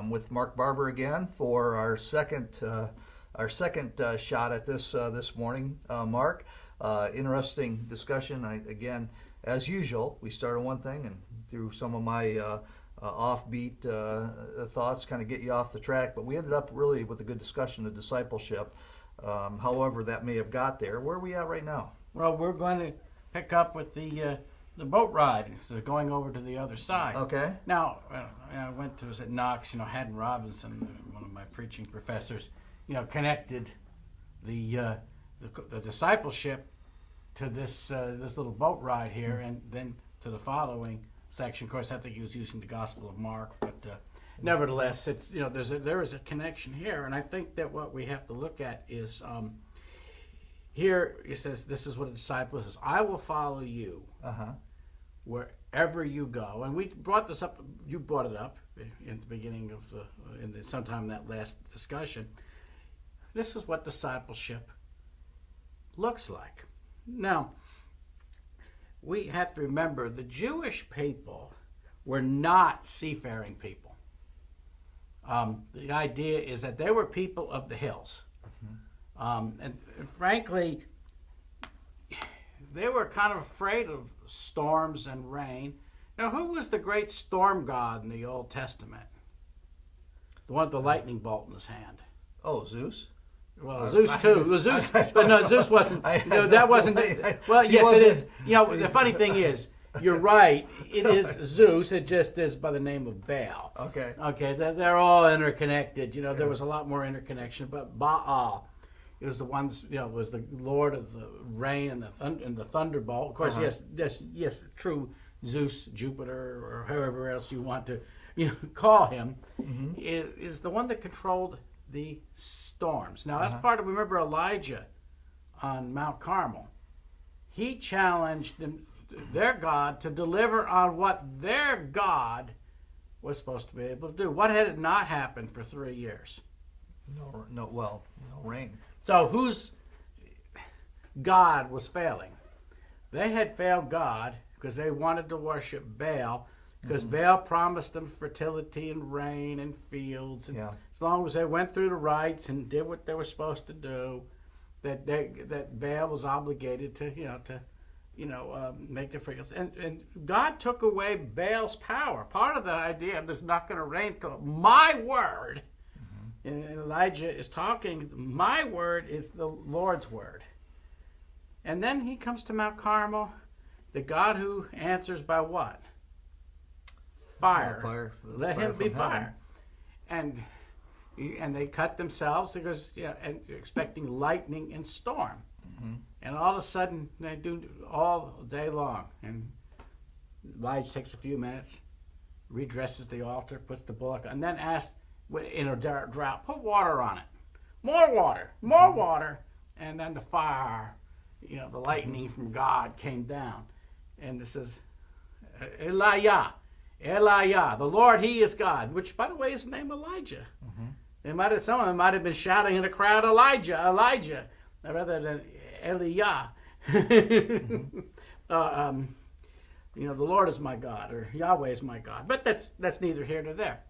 with Mark Barber again for our second shot at this morning. Mark, interesting discussion. Again, as usual, we start on one thing and through some of my offbeat thoughts kind of get you off the track, but we ended up really with a good discussion of discipleship. However that may have got there. Where are we at right now? Well, we're going to pick up with the boat ride, so going over to the other side. Okay. Now, I went to, was at Knox, Haddon Robinson, one of my preaching professors, connected the discipleship to this little boat ride here, and then to the following section. Of course, I think he was using the Gospel of Mark, but nevertheless, it's there is a connection here, and I think that what we have to look at is here. He says, "This is what a disciple says: I will follow you wherever you go." And we brought this up. You brought it up in the beginning of sometime in that last discussion. This is what discipleship looks like. Now, we have to remember the Jewish people were not seafaring people. The idea is that they were people of the hills. And frankly, they were kind of afraid of storms and rain. Now, who was the great storm god in the Old Testament? The one with the lightning bolt in his hand. Oh, Zeus? Well, Zeus too. Well, Zeus, but no, Zeus wasn't. That wasn't. Well, yes, it is. The funny thing is, you're right. It is Zeus. It just is by the name of Baal. Okay. Okay. They're all interconnected. There was a lot more interconnection, but Baal, it was the ones. Was the Lord of the rain and the thunderbolt. Of course, yes, true. Zeus, Jupiter, or however else you want to, call him, is the one that controlled the storms. Now that's part of, remember Elijah on Mount Carmel. He challenged their God to deliver on what their God was supposed to be able to do. What had it not happened for 3 years? No rain. So whose God was failing? They had failed God because they wanted to worship Baal, because Baal promised them fertility and rain and fields, and as long as they went through the rites and did what they were supposed to do, that Baal was obligated to make the fields. And God took away Baal's power. Part of the idea of there's not going to rain till my word, and Elijah is talking. My word is the Lord's word. And then he comes to Mount Carmel, the God who answers by what? Fire. Let him be fire. And they cut themselves because and expecting lightning and storm. And all of a sudden they do all day long. And Elijah takes a few minutes, redresses the altar, puts the bullock on, and then asks in a drought, put water on it. More water. And then the fire, the lightning from God came down. And it says, Elijah, the Lord, He is God, which, by the way, is the name Elijah. Some of them might have been shouting in the crowd, Elijah, rather than Eliah. The Lord is my God, or Yahweh is my God. But that's neither here nor there.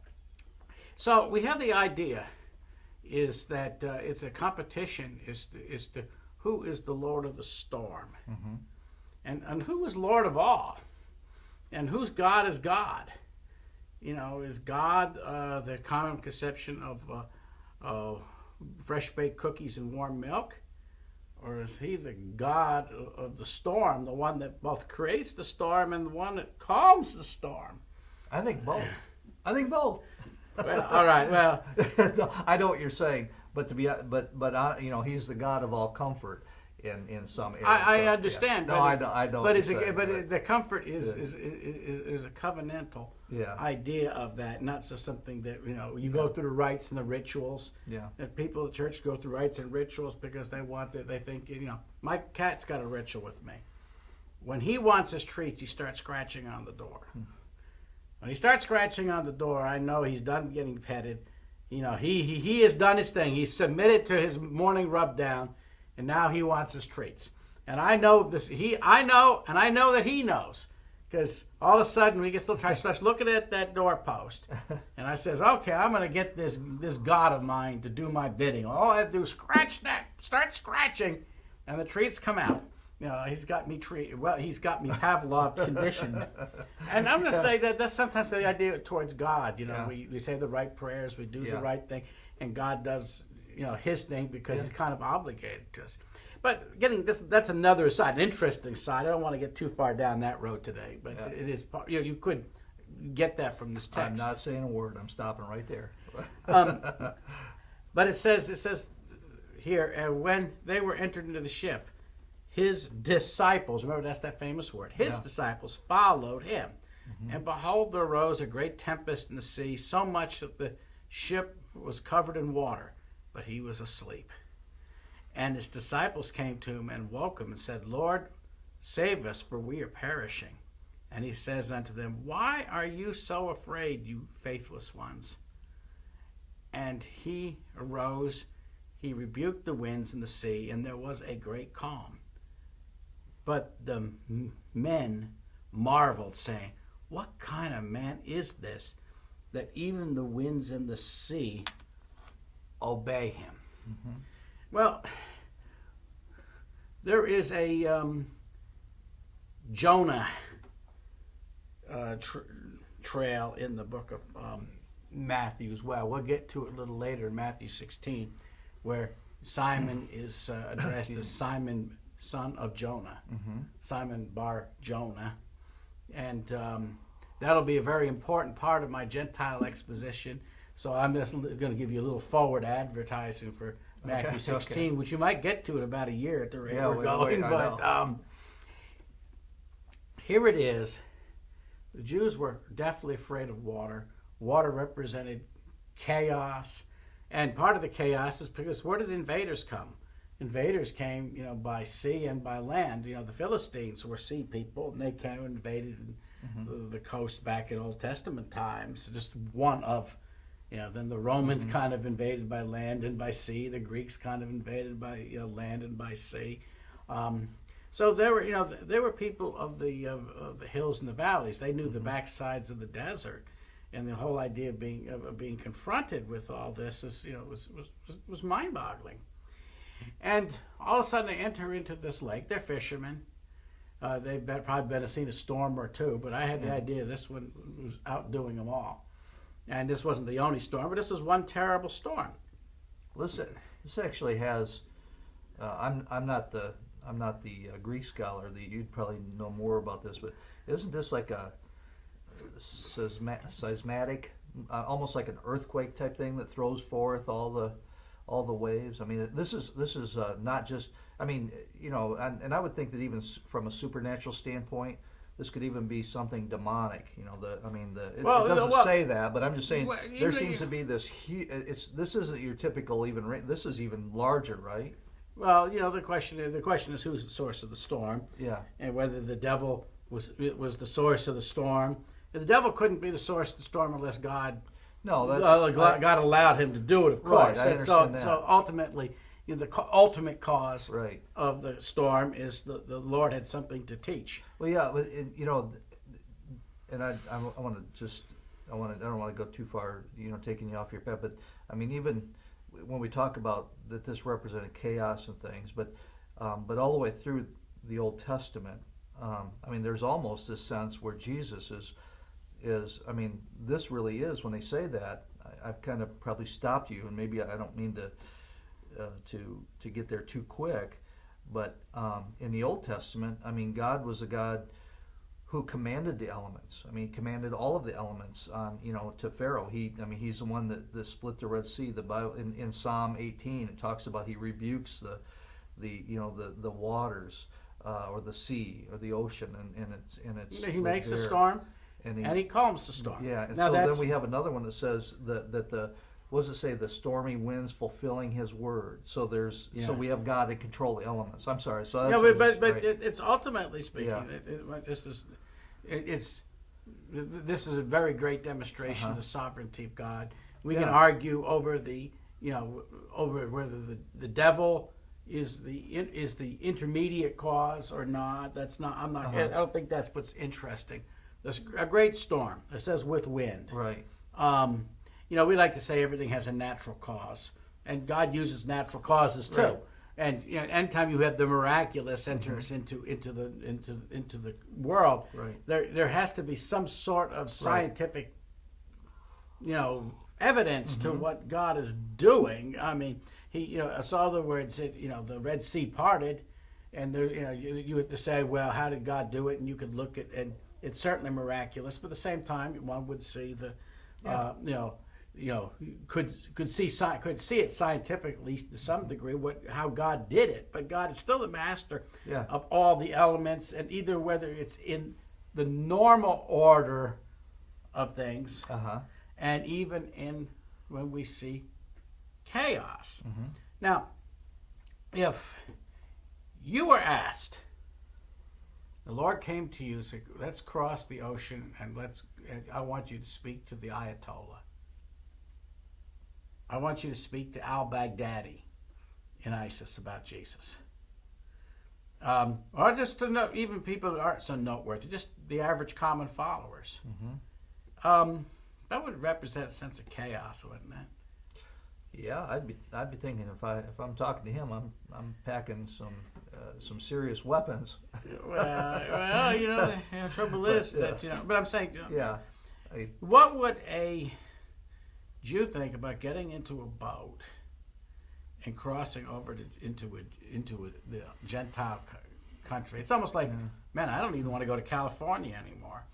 So we have the idea is that it's a competition is to who is the Lord of the storm, and who is Lord of all. And whose God is God? Is God the common conception of fresh-baked cookies and warm milk? Or is he the God of the storm, the one that both creates the storm and the one that calms the storm? I think both. Well, all right. Well, I know what you're saying, but he's the God of all comfort. In some areas, I understand. Yeah. No, I don't. But the comfort is a covenantal idea of that, not just something that you go through the rites and the rituals. Yeah. And people at church go through rites and rituals because they think my cat's got a ritual with me. When he wants his treats, he starts scratching on the door. When he starts scratching on the door, I know he's done getting petted. He has done his thing. He's submitted to his morning rub down. And now he wants his treats. And I know this. I know that he knows, Because all of a sudden we get still try starts looking at that doorpost, and I says, "Okay, I'm going to get this God of mine to do my bidding. All I have to do is scratch that, start scratching, and the treats come out." He's got me he's got me Pavlov conditioned. And I'm going to say that that's sometimes the idea towards God. We say the right prayers, we do the right thing, and God does his thing because he's kind of obligated to us. But getting this, that's another side, an interesting side. I don't want to get too far down that road today, but it is, you could get that from this text. I'm not saying a word. I'm stopping right there. But it says here, and when they were entered into the ship, his disciples, remember that's that famous word, his disciples followed him. Mm-hmm. And behold, there arose a great tempest in the sea, so much that the ship was covered in water, but he was asleep. And his disciples came to him and woke him and said, Lord, save us, for we are perishing. And he says unto them, why are you so afraid, you faithless ones? And he arose, he rebuked the winds and the sea, and there was a great calm. But the men marveled, saying, what kind of man is this, that even the winds and the sea obey him? Mm-hmm. Well, there is a Jonah trail in the book of Matthew as well. We'll get to it a little later in Matthew 16, where Simon is addressed as Simon, son of Jonah, Simon Bar Jonah. And that'll be a very important part of my Gentile exposition. So I'm just going to give you a little forward advertising for Matthew 16, which you might get to in about a year at the rate we're going. But here it is. The Jews were definitely afraid of water. Water represented chaos. And part of the chaos is because where did invaders come? Invaders came, by sea and by land. The Philistines were sea people, and they came and invaded the coast back in Old Testament times. Just one of, then the Romans kind of invaded by land and by sea. The Greeks kind of invaded by land and by sea. So there were people of the hills and the valleys. They knew the backsides of the desert, and the whole idea of being confronted with all this is was mind-boggling. And all of a sudden they enter into this lake. They're fishermen. They've probably seen a storm or two, but I had the idea this one was outdoing them all. And this wasn't the only storm, but this was one terrible storm. Listen, this actually has. I'm not the Greek scholar. You'd probably know more about this, but isn't this like a seismatic, almost like an earthquake type thing that throws forth all the waves? I mean, this is not just. I mean, and I would think that even from a supernatural standpoint, this could even be something demonic. It doesn't say that, but I'm just saying there seems to be this huge. This isn't your typical even. This is even larger, right? Well, the question is who's the source of the storm? Yeah. And whether the devil was the source of the storm. The devil couldn't be the source of the storm unless God. No, God allowed him to do it, of course. Right, I understand that. So ultimately, the ultimate cause of the storm is the Lord had something to teach. Well, yeah, but and I want to just I don't want to go too far, taking you off your path, but I mean, even when we talk about that, this represented chaos and things, but all the way through the Old Testament, I mean, there's almost this sense where Jesus is. I mean, this really is when they say that. I've kind of probably stopped you, and maybe I don't mean to get there too quick, but in the Old Testament, I mean, God was a God who commanded the elements. I mean, he commanded all of the elements to Pharaoh. He's the one that split the Red Sea. The Bible in Psalm 18 it talks about he rebukes the waters or the sea or the ocean, and it's he makes a storm. And he calms the storm. Yeah, and so then we have another one that says that what does it say? The stormy winds fulfilling his word. So so we have God to control the elements. I'm sorry. So that's it's ultimately speaking. This is a very great demonstration of the sovereignty of God. We can argue over over whether the devil is the intermediate cause or not. That's not. I'm not. Uh-huh. I don't think that's what's interesting. There's a great storm. It says with wind. Right. We like to say everything has a natural cause, and God uses natural causes too. Right. And anytime you have the miraculous enters into the world, Right. there has to be some sort of scientific, evidence to what God is doing. I mean, I saw the word said, the Red Sea parted, and there, you have to say, well, how did God do it? And you could look at, and it's certainly miraculous. But at the same time, one would see could see it scientifically to some degree how God did it. But God is still the master of all the elements, and either whether it's in the normal order of things, and even in when we see chaos. Now, if you were asked, the Lord came to you and said, let's cross the ocean and I want you to speak to the Ayatollah. I want you to speak to al-Baghdadi in ISIS about Jesus. Or just to know, even people that aren't so noteworthy, just the average common followers. That would represent a sense of chaos, wouldn't it? Yeah, I'd be thinking if I'm talking to him, I'm packing some serious weapons. Well, the trouble is that But I'm saying, what would a Jew think about getting into a boat and crossing over into the Gentile country? It's almost like, man, I don't even want to go to California anymore.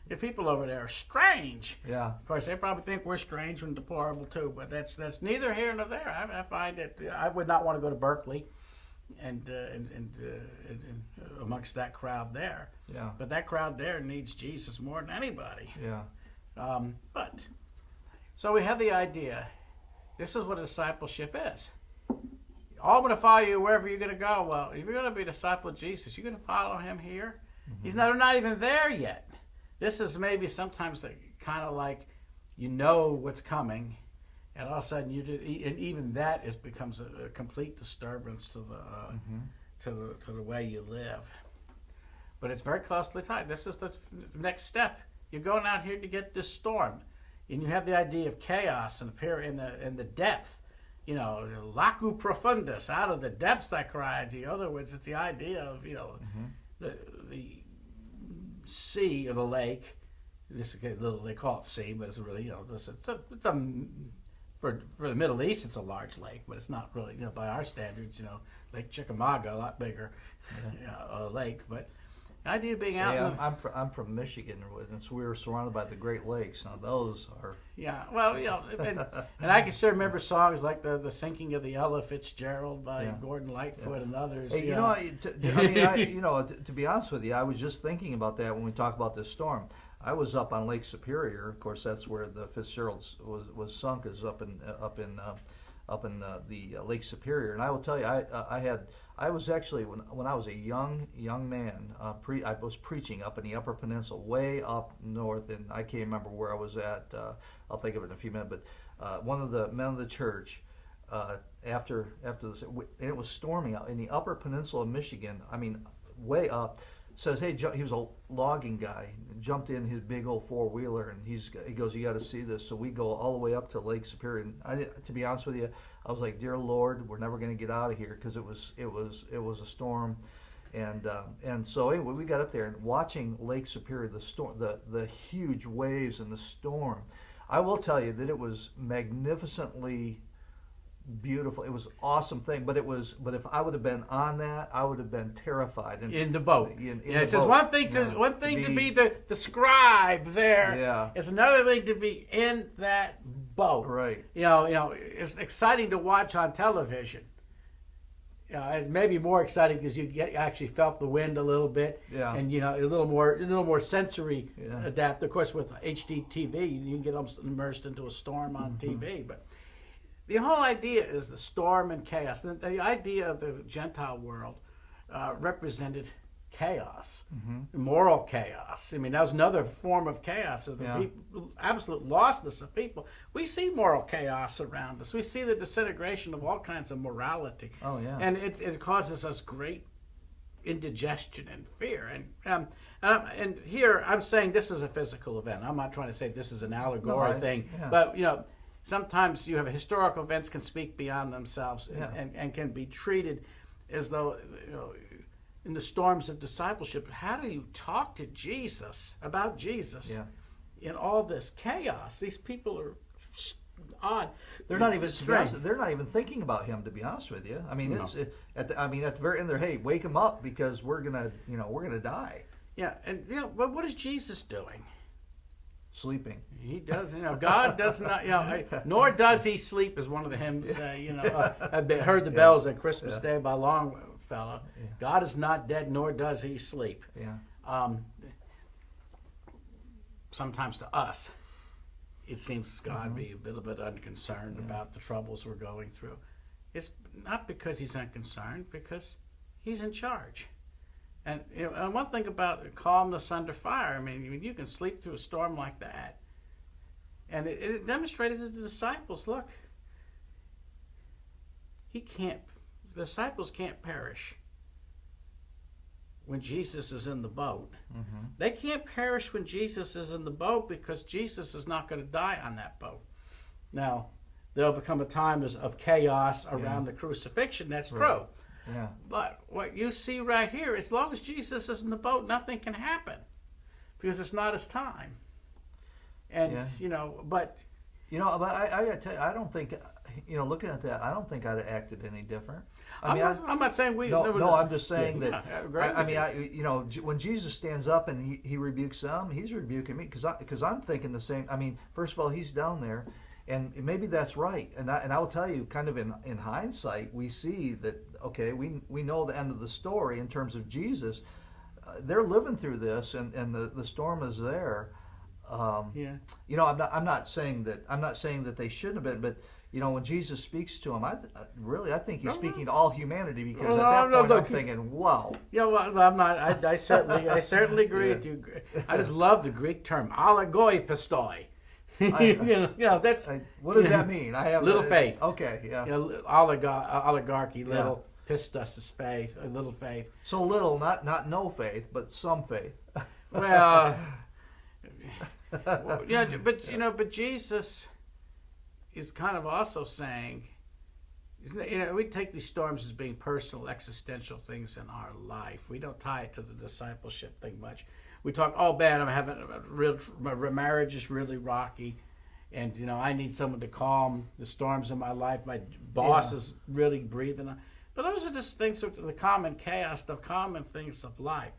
The people over there are strange. Yeah. Of course, they probably think we're strange and deplorable too, but that's neither here nor there. I find that I would not want to go to Berkeley and amongst that crowd there. Yeah. But that crowd there needs Jesus more than anybody. Yeah. So we have the idea. This is what a discipleship is. I'm going to follow you wherever you're going to go. Well, if you're going to be a disciple of Jesus, you're going to follow him here. They're not even there yet. This is maybe sometimes kind of like what's coming, and all of a sudden and even that becomes a complete disturbance to the way you live. But it's very closely tied. This is the next step. You're going out here to get this storm, and you have the idea of chaos and appear in the depth. Lacu profundus, out of the depths I cry. In other words, it's the idea of the sea or the lake. They call it sea, but it's really for the Middle East it's a large lake, but it's not really by our standards. Lake Chickamauga, a lot bigger lake. But the idea of being out. Yeah, I'm from Michigan, and so we were surrounded by the Great Lakes. Now those are. Yeah, well, and I can still remember songs like the Sinking of the Ella Fitzgerald by Gordon Lightfoot and others. Hey, to be honest with you, I was just thinking about that when we talk about this storm. I was up on Lake Superior. Of course, that's where the Fitzgerald was sunk, is up in the Lake Superior. And I will tell you, I was actually when I was a young man, I was preaching up in the Upper Peninsula, way up north, and I can't remember where I was at. I'll think of it in a few minutes. But one of the men of the church, after this, and it was storming out in the Upper Peninsula of Michigan. I mean, way up. Says, hey, he was a logging guy, jumped in his big old four-wheeler, and he goes, you got to see this. So we go all the way up to Lake Superior, and to be honest with you, I was like, dear Lord, we're never going to get out of here, because it was a storm, and so anyway, we got up there and watching Lake Superior, the storm, the huge waves and the storm. I will tell you that it was magnificently beautiful. It was an awesome thing, but if I would have been on that, I would have been terrified. In the boat. It says one thing to be the scribe there. Yeah. It's another thing to be in that boat. Right. It's exciting to watch on television. It may be more exciting because you actually felt the wind a little bit, and a little more sensory adapt. Of course, with HD TV, you can get almost immersed into a storm on TV, but. The whole idea is the storm and chaos. The idea of the Gentile world represented chaos, moral chaos. I mean, that was another form of chaos, is the absolute lostness of people. We see moral chaos around us. We see the disintegration of all kinds of morality. Oh, yeah. And it causes us great indigestion and fear. And here I'm saying this is a physical event. I'm not trying to say this is an allegory thing, but sometimes you have historical events can speak beyond themselves and can be treated as though in the storms of discipleship. How do you talk to Jesus about Jesus in all this chaos? These people are odd. They're not even they're not even thinking about him, to be honest with you. I mean, at the very end, they're, hey, wake him up because we're gonna die. Yeah, and but what is Jesus doing? Sleeping. He does. God does not. Nor does he sleep, is one of the hymns. I've heard the bells on Christmas Day by Longfellow. God is not dead, nor does he sleep. Yeah. Sometimes to us, it seems God be a little bit unconcerned about the troubles we're going through. It's not because he's unconcerned, because he's in charge. And and one thing about calmness under fire, I mean, you can sleep through a storm like that. And it demonstrated to the disciples, look, the disciples can't perish when Jesus is in the boat. They can't perish when Jesus is in the boat because Jesus is not going to die on that boat. Now, there'll become a time of chaos around the crucifixion. That's true. Yeah. But what you see right here, as long as Jesus is in the boat, nothing can happen because it's not his time. And but I gotta tell you, I don't think, looking at that, I don't think I'd have acted any different. I'm not saying we. No, I'm just saying that. When Jesus stands up and he rebukes them, he's rebuking me because I'm thinking the same. I mean, first of all, he's down there, and maybe that's right. And I will tell you, kind of in hindsight, we see that we know the end of the story in terms of Jesus. They're living through this, and the storm is there. I'm not saying that they shouldn't have been, but when Jesus speaks to him, I think he's speaking to all humanity, because at that point I'm thinking, wow. I'm not. I certainly agree with you. I just love the Greek term allegoi pistoi. That's what does that mean? I have little faith. Okay, yeah. Oligarchy, little. Pistos is faith, a little faith. So little, not no faith, but some faith. Well. But Jesus is kind of also saying, we take these storms as being personal, existential things in our life. We don't tie it to the discipleship thing much. We talk, man, I'm having my marriage is really rocky, and I need someone to calm the storms in my life. My boss is really breathing. But those are just things of the common chaos, the common things of life.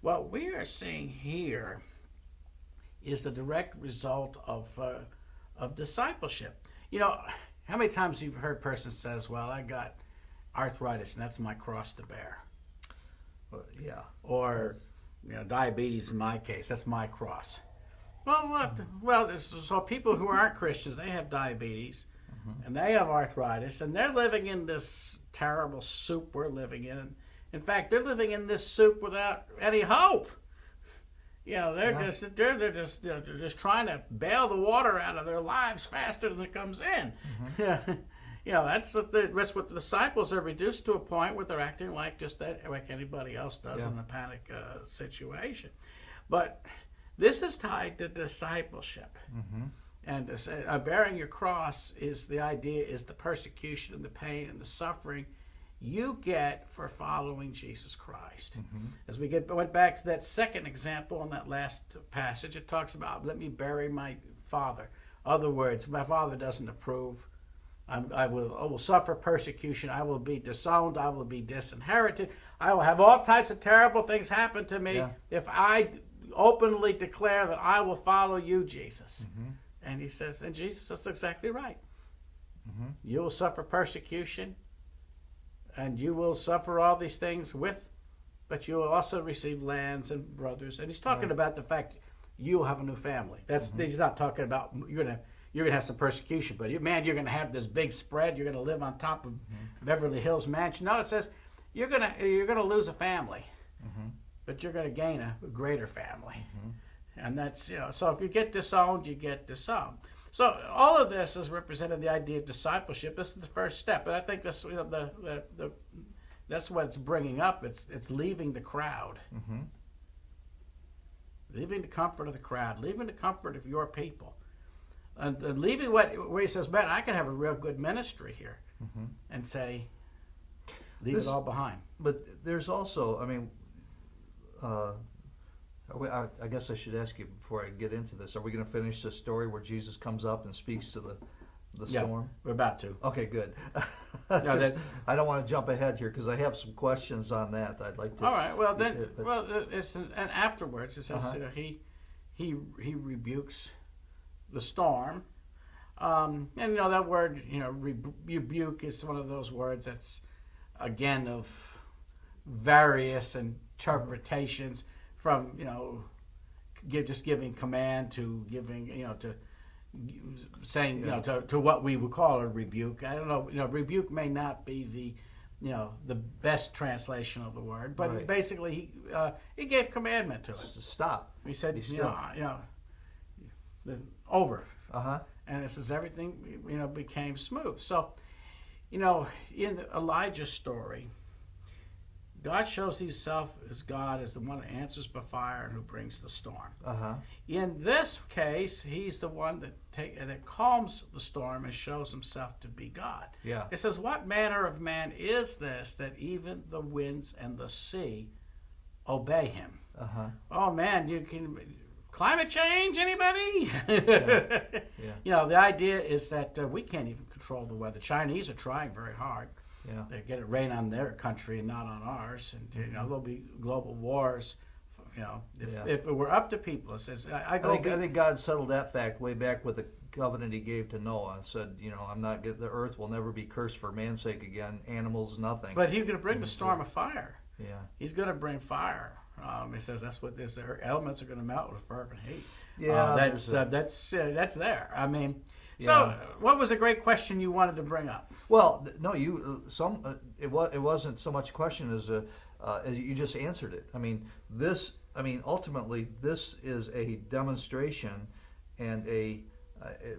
What we are seeing here is the direct result of discipleship. How many times you've heard a person says, well, I got arthritis and that's my cross to bear. Yeah. Or, diabetes in my case, that's my cross. So people who aren't Christians, they have diabetes and they have arthritis, and they're living in this terrible soup we're living in. In fact, they're living in this soup without any hope. They're just trying to bail the water out of their lives faster than it comes in. That's what the disciples are reduced to a point where they're acting like anybody else does in a panic situation. But this is tied to discipleship. And bearing your cross is the persecution and the pain and the suffering you get for following Jesus Christ. As we went back to that second example in that last passage, it talks about, let me bury my father. Other words, my father doesn't approve. I will suffer persecution. I will be disowned. I will be disinherited. I will have all types of terrible things happen to me if I openly declare that I will follow you, Jesus. And he says, and Jesus says, that's exactly right. You will suffer persecution, and you will suffer all these things but you will also receive lands and brothers. And he's talking about the fact you'll have a new family. He's not talking about you're gonna have some persecution, but you're gonna have this big spread. You're gonna live on top of Beverly Hills Mansion. No, it says you're gonna lose a family, but you're going to gain a greater family. And that's, so if you get disowned, you get disowned. So all of this is represented the idea of discipleship. This is the first step, and I think this, that's what it's bringing up. It's leaving the crowd, leaving the comfort of the crowd, leaving the comfort of your people, and leaving where he says, "Man, I can have a real good ministry here," and say, "Leave it all behind." But there's also, I mean, I guess I should ask you before I get into this. Are we going to finish this story where Jesus comes up and speaks to the storm? We're about to. Okay, good. No, I don't want to jump ahead here because I have some questions on that. I'd like to. All right. Well, then, and afterwards it says he rebukes the storm, and that word, rebuke is one of those words that's again of various interpretations. From just giving command to giving to saying to what we would call a rebuke. I don't know. Rebuke may not be the best translation of the word, but basically he gave commandment to it. Stop. He said over. And it says everything became smooth. So in the Elijah story, God shows himself as God, as the one who answers by fire and who brings the storm. In this case, he's the one that calms the storm and shows himself to be God. It says, "What manner of man is this that even the winds and the sea obey him?" Oh man, you can climate change, anybody? The idea is that we can't even control the weather. Chinese are trying very hard. They get it rain on their country and not on ours, and there'll be global wars. If it were up to people, it says I think God settled that fact way back with the covenant He gave to Noah. And said, I'm not the earth will never be cursed for man's sake again. Animals, nothing. But He's going to bring the storm of fire. He's going to bring fire. He says that's what this. The elements are going to melt with fervent heat. That's there. I mean. So, what was a great question you wanted to bring up? Well, no, it wasn't so much a question as you just answered it. I mean, ultimately, this is a demonstration and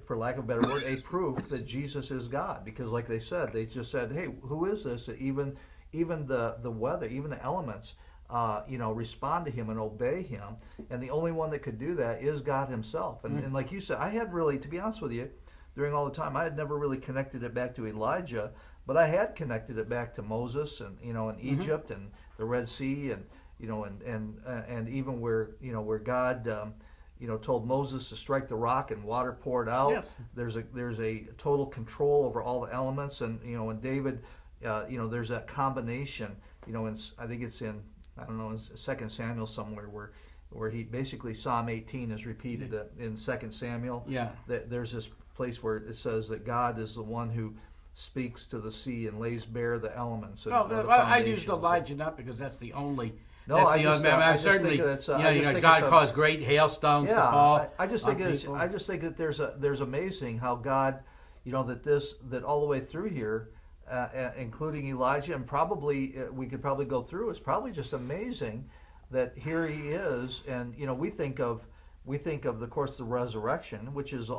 for lack of a better word, a proof that Jesus is God. Because, like they just said, "Hey, who is this? Even the weather, even the elements, respond to Him and obey Him." And the only one that could do that is God Himself. And like you said, I had really, to be honest with you, during all the time, I had never really connected it back to Elijah, but I had connected it back to Moses and in Egypt and the Red Sea and and even where God told Moses to strike the rock and water poured out. Yes. There's a total control over all the elements, and and David, there's that combination. I think it's in 2 Samuel somewhere where he basically Psalm 18 is repeated in 2 Samuel. There's this place where it says that God is the one who speaks to the sea and lays bare the elements. I used Elijah not because that's the only. No, I certainly. God caused great hailstones to fall. I just think that there's amazing how God, that all the way through here, including Elijah, and probably we could probably go through. It's probably just amazing that here he is, and we think of of course the resurrection, which is the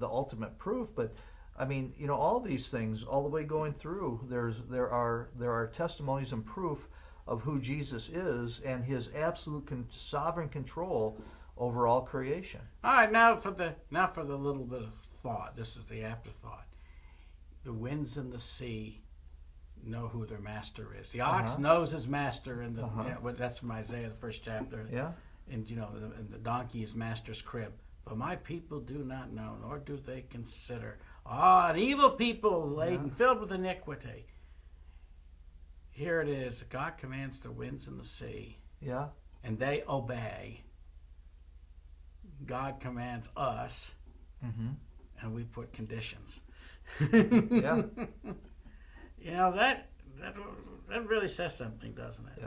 ultimate proof. But I mean, all these things, all the way going through, there are testimonies and proof of who Jesus is and His absolute sovereign control over all creation. All right, now for the little bit of thought. This is the afterthought. The winds and the sea know who their master is. The ox knows his master, and that's from Isaiah, the first chapter. And and the donkey is master's crib. But my people do not know, nor do they consider. An evil people laden, filled with iniquity. Here it is. God commands the winds and the sea. And they obey. God commands us, and we put conditions. That really says something, doesn't it?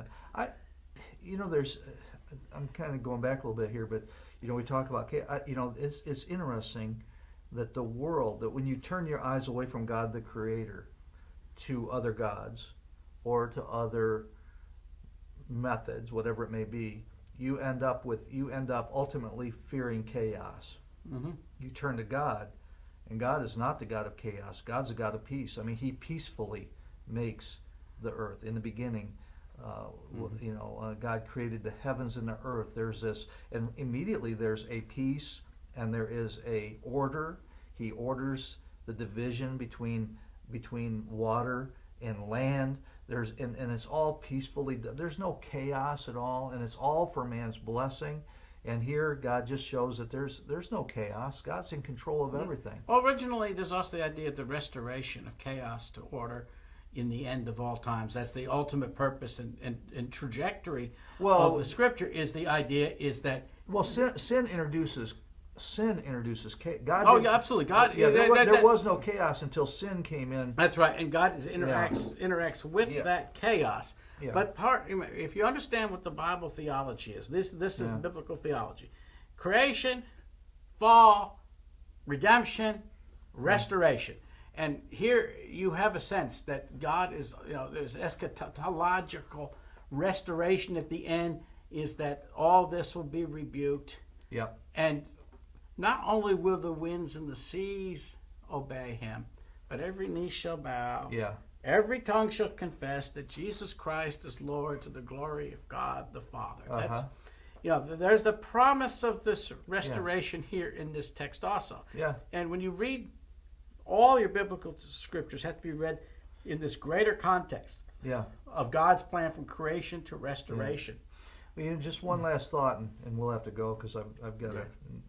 I'm kind of going back a little bit here, but we talk about it's interesting that the world, that when you turn your eyes away from God the Creator to other gods or to other methods, whatever it may be, you end up ultimately fearing chaos. Mm-hmm. You turn to God, and God is not the God of chaos. God's a God of peace. I mean, He peacefully makes the earth. In the beginning, God created the heavens and the earth. There's this, and immediately there's a peace, and there is a order. He orders the division between water and land. And it's all peacefully. There's no chaos at all, and it's all for man's blessing. And here, God just shows that there's no chaos. God's in control of everything. Well, originally, there's also the idea of the restoration of chaos to order in the end of all times. That's the ultimate purpose and trajectory of the Scripture. Is the idea is that sin introduces chaos. God. Yeah, absolutely. God. Yeah, there was no chaos until sin came in. That's right, and God interacts with that chaos. Yeah. But if you understand what the Bible theology is, this is biblical theology: creation, fall, redemption, restoration. And here you have a sense that God is, there's eschatological restoration at the end. Is that all this will be rebuked? Yep. And not only will the winds and the seas obey Him, but every knee shall bow. Yeah. Every tongue shall confess that Jesus Christ is Lord, to the glory of God the Father. That's, there's the promise of this restoration here in this text also. Yeah. And when you read, all your biblical scriptures have to be read in this greater context of God's plan from creation to restoration. Yeah. Well, just one last thought, and we'll have to go because I've got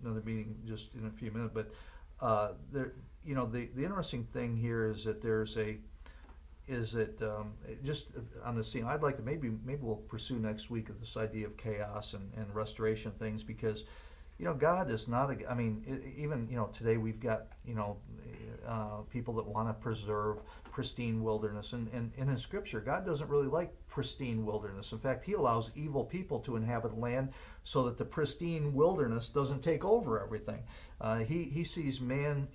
another meeting just in a few minutes. But the interesting thing here is that just on the scene, I'd like to maybe we'll pursue next week of this idea of chaos and restoration things, because God is not even today we've got people that want to preserve pristine wilderness, and in Scripture God doesn't really like pristine wilderness. In fact, He allows evil people to inhabit land so that the pristine wilderness doesn't take over everything. He sees man,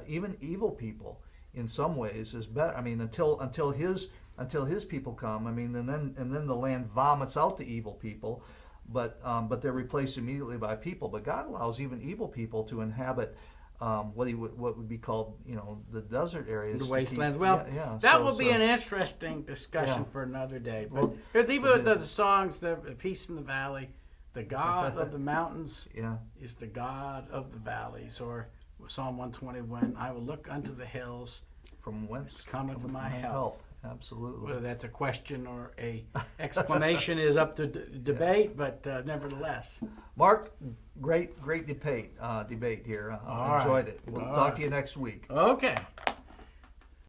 even evil people, in some ways is better. I mean, until his people come. I mean, and then the land vomits out the evil people, but they're replaced immediately by people. But God allows even evil people to inhabit what would be called the desert areas, the wastelands. Will be an interesting discussion for another day. But leave it with the songs, the Peace in the Valley. The God of the mountains is the God of the valleys, or Psalm 121, I will look unto the hills, from whence cometh my help. Absolutely. Whether that's a question or a exclamation is up to debate, but nevertheless. Mark, great debate here. I enjoyed it. We'll talk to you next week. Okay.